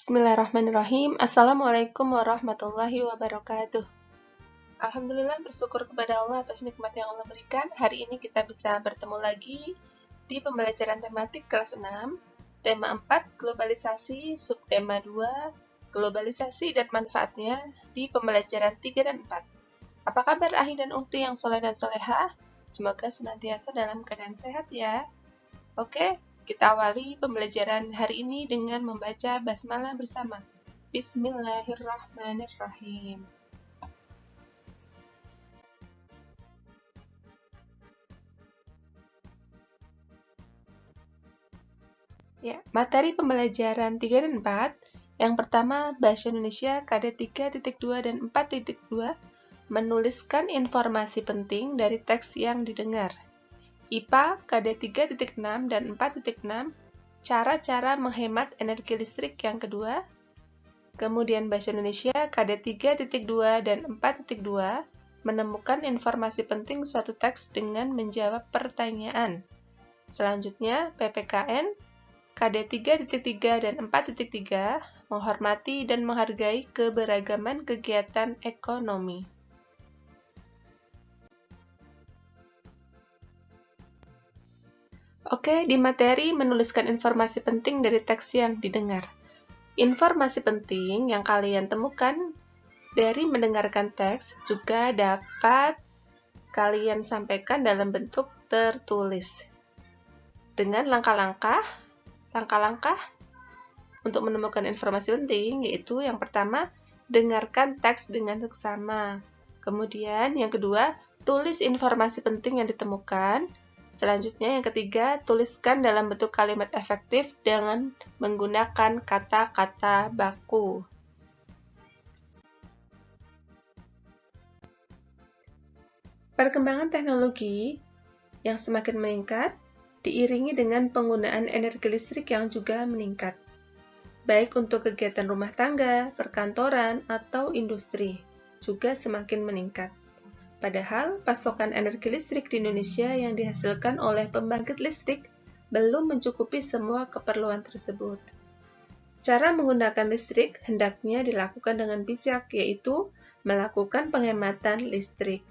Bismillahirrahmanirrahim. Assalamualaikum warahmatullahi wabarakatuh. Alhamdulillah, bersyukur kepada Allah atas nikmat yang Allah berikan. Hari ini kita bisa bertemu lagi di pembelajaran tematik kelas 6, tema 4, globalisasi, subtema 2, globalisasi dan manfaatnya di pembelajaran 3 dan 4. Apa kabar Ahi dan Uhti yang soleh dan solehah? Semoga senantiasa dalam keadaan sehat ya. Oke, kita awali pembelajaran hari ini dengan membaca basmalah bersama. Bismillahirrahmanirrahim. Ya, materi pembelajaran 3 dan 4. Yang pertama, Bahasa Indonesia KD 3.2 dan 4.2 menuliskan informasi penting dari teks yang didengar. IPA KD 3.6 dan 4.6 cara-cara menghemat energi listrik yang kedua. Kemudian Bahasa Indonesia KD 3.2 dan 4.2 menemukan informasi penting suatu teks dengan menjawab pertanyaan. Selanjutnya PPKN KD 3.3 dan 4.3 menghormati dan menghargai keberagaman kegiatan ekonomi. Oke, di materi menuliskan informasi penting dari teks yang didengar. Informasi penting yang kalian temukan dari mendengarkan teks juga dapat kalian sampaikan dalam bentuk tertulis. Dengan langkah-langkah untuk menemukan informasi penting, yaitu yang pertama, dengarkan teks dengan seksama. Kemudian yang kedua, tulis informasi penting yang ditemukan. Selanjutnya yang ketiga, tuliskan dalam bentuk kalimat efektif dengan menggunakan kata-kata baku. Perkembangan teknologi yang semakin meningkat diiringi dengan penggunaan energi listrik yang juga meningkat, baik untuk kegiatan rumah tangga, perkantoran, atau industri, juga semakin meningkat. Padahal, pasokan energi listrik di Indonesia yang dihasilkan oleh pembangkit listrik belum mencukupi semua keperluan tersebut. Cara menggunakan listrik hendaknya dilakukan dengan bijak, yaitu melakukan penghematan listrik.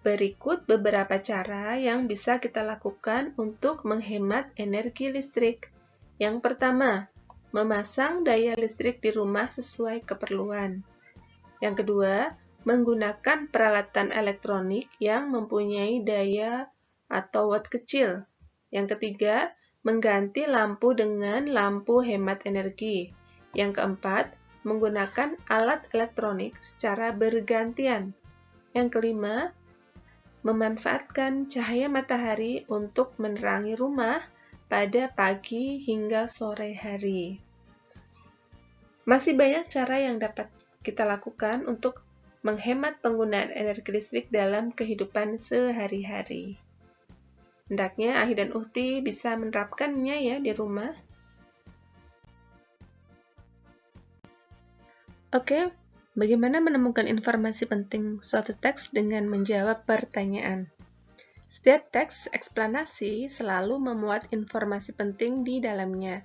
Berikut beberapa cara yang bisa kita lakukan untuk menghemat energi listrik. Yang pertama, memasang daya listrik di rumah sesuai keperluan. Yang kedua, menggunakan peralatan elektronik yang mempunyai daya atau watt kecil. Yang ketiga, mengganti lampu dengan lampu hemat energi. Yang keempat, menggunakan alat elektronik secara bergantian. Yang kelima, memanfaatkan cahaya matahari untuk menerangi rumah pada pagi hingga sore hari. Masih banyak cara yang dapat kita lakukan untuk menghemat penggunaan energi listrik dalam kehidupan sehari-hari. Hendaknya Ahi dan Uhti bisa menerapkannya ya di rumah. Oke, bagaimana menemukan informasi penting suatu teks dengan menjawab pertanyaan? Setiap teks eksplanasi selalu memuat informasi penting di dalamnya.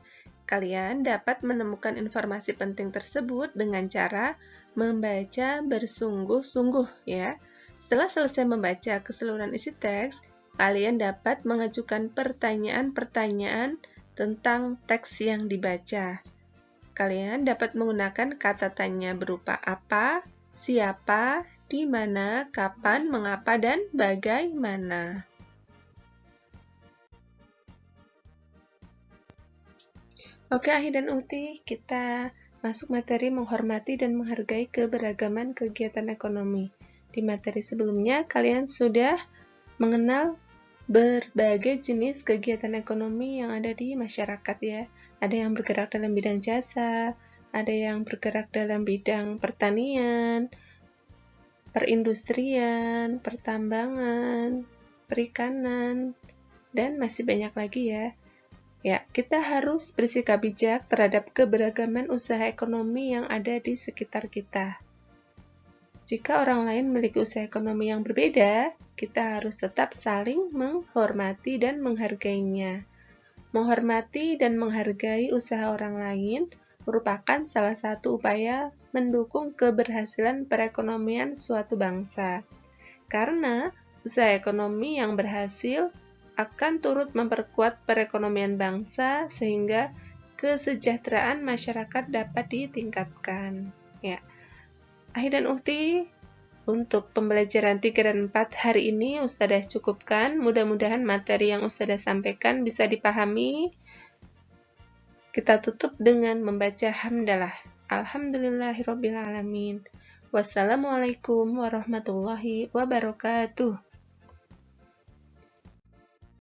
Kalian dapat menemukan informasi penting tersebut dengan cara membaca bersungguh-sungguh ya. Setelah selesai membaca keseluruhan isi teks, kalian dapat mengajukan pertanyaan-pertanyaan tentang teks yang dibaca. Kalian dapat menggunakan kata tanya berupa apa, siapa, di mana, kapan, mengapa, dan bagaimana. Oke, Ahi dan Uhti, kita masuk materi menghormati dan menghargai keberagaman kegiatan ekonomi. Di materi sebelumnya, kalian sudah mengenal berbagai jenis kegiatan ekonomi yang ada di masyarakat ya. Ada yang bergerak dalam bidang jasa, ada yang bergerak dalam bidang pertanian, perindustrian, pertambangan, perikanan, dan masih banyak lagi ya. Ya, kita harus bersikap bijak terhadap keberagaman usaha ekonomi yang ada di sekitar kita. Jika orang lain memiliki usaha ekonomi yang berbeda, kita harus tetap saling menghormati dan menghargainya. Menghormati dan menghargai usaha orang lain merupakan salah satu upaya mendukung keberhasilan perekonomian suatu bangsa. Karena usaha ekonomi yang berhasil akan turut memperkuat perekonomian bangsa sehingga kesejahteraan masyarakat dapat ditingkatkan. Ya. Ahli dan Uhti, untuk pembelajaran 3 dan 4 hari ini Ustadzah cukupkan. Mudah-mudahan materi yang Ustadzah sampaikan bisa dipahami. Kita tutup dengan membaca hamdalah. Alhamdulillahirrabbilalamin. Wassalamualaikum warahmatullahi wabarakatuh.